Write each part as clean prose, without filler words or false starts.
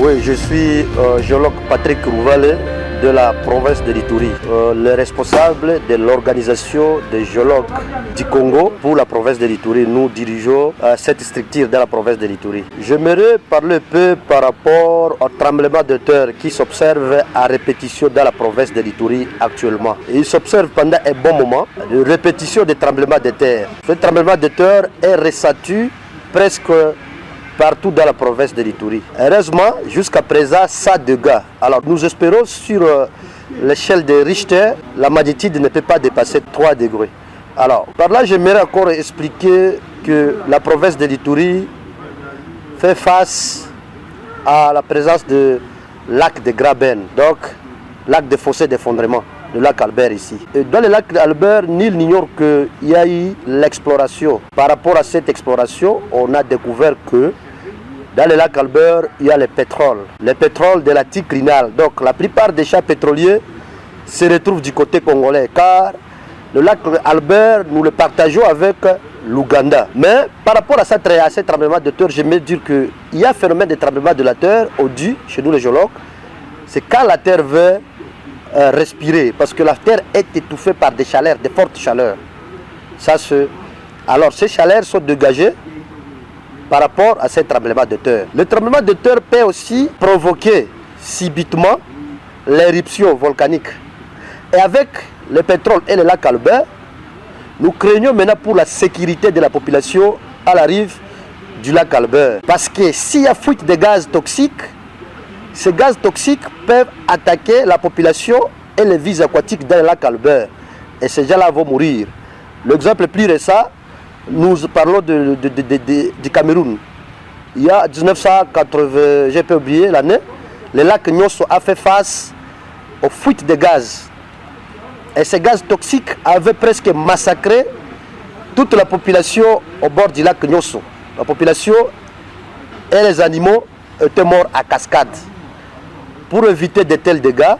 Oui, je suis géologue Patrick Rouvalet de la province de l'Ituri, le responsable de l'organisation des géologues du Congo pour la province de l'Ituri. Nous dirigeons cette structure dans la province de l'Ituri. J'aimerais parler un peu par rapport au tremblement de terre qui s'observe à répétition dans la province de l'Ituri actuellement. Il s'observe pendant un bon moment de répétition des tremblements de terre. Ce tremblement de terre est ressenti presque partout dans la province de l'Ituri. Heureusement, jusqu'à présent, ça dégâts. Alors nous espérons sur l'échelle de Richter, la magnitude ne peut pas dépasser 3 degrés. Alors, par là, j'aimerais encore expliquer que la province de l'Ituri fait face à la présence de lac de Graben, donc lac de fossé d'effondrement, le lac Albert ici. Et dans le lac Albert, nul n'ignore qu'il y a eu l'exploration. Par rapport à cette exploration, on a découvert que dans le lac Albert, il y a le pétrole de la Tikrinal. Donc la plupart des champs pétroliers se retrouvent du côté congolais, car le lac Albert, nous le partageons avec l'Ouganda. Mais par rapport à ce tremblement de terre, j'aimerais dire qu'il y a un phénomène de tremblement de la terre, on dit, chez nous les géologues, c'est quand la terre veut respirer, parce que la terre est étouffée par des chaleurs, de fortes chaleurs. Alors ces chaleurs sont dégagées par rapport à ces tremblements de terre. Le tremblement de terre peut aussi provoquer subitement l'éruption volcanique. Et avec le pétrole et le lac Albert, nous craignons maintenant pour la sécurité de la population à la rive du lac Albert. Parce que s'il y a fuite de gaz toxiques, ces gaz toxiques peuvent attaquer la population et les vies aquatiques dans le lac Albert. Et ces gens-là vont mourir. L'exemple le plus récent, nous parlons du Cameroun. Il y a 1980, j'ai pas oublié l'année, le lac Nyosso a fait face aux fuites de gaz. Et ces gaz toxiques avaient presque massacré toute la population au bord du lac Nyosso. La population et les animaux étaient morts à cascade. Pour éviter de tels dégâts,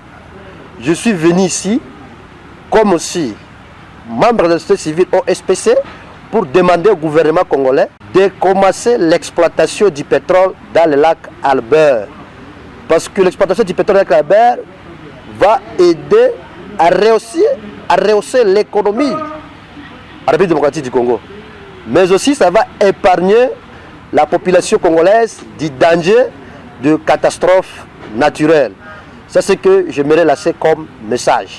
je suis venu ici, comme aussi membre de la société civile OSPC, pour demander au gouvernement congolais de commencer l'exploitation du pétrole dans le lac Albert. Parce que l'exploitation du pétrole dans le lac Albert va aider à rehausser l'économie à la République démocratique du Congo. Mais aussi, ça va épargner la population congolaise du danger de catastrophes naturelles. C'est ce que j'aimerais lancer comme message.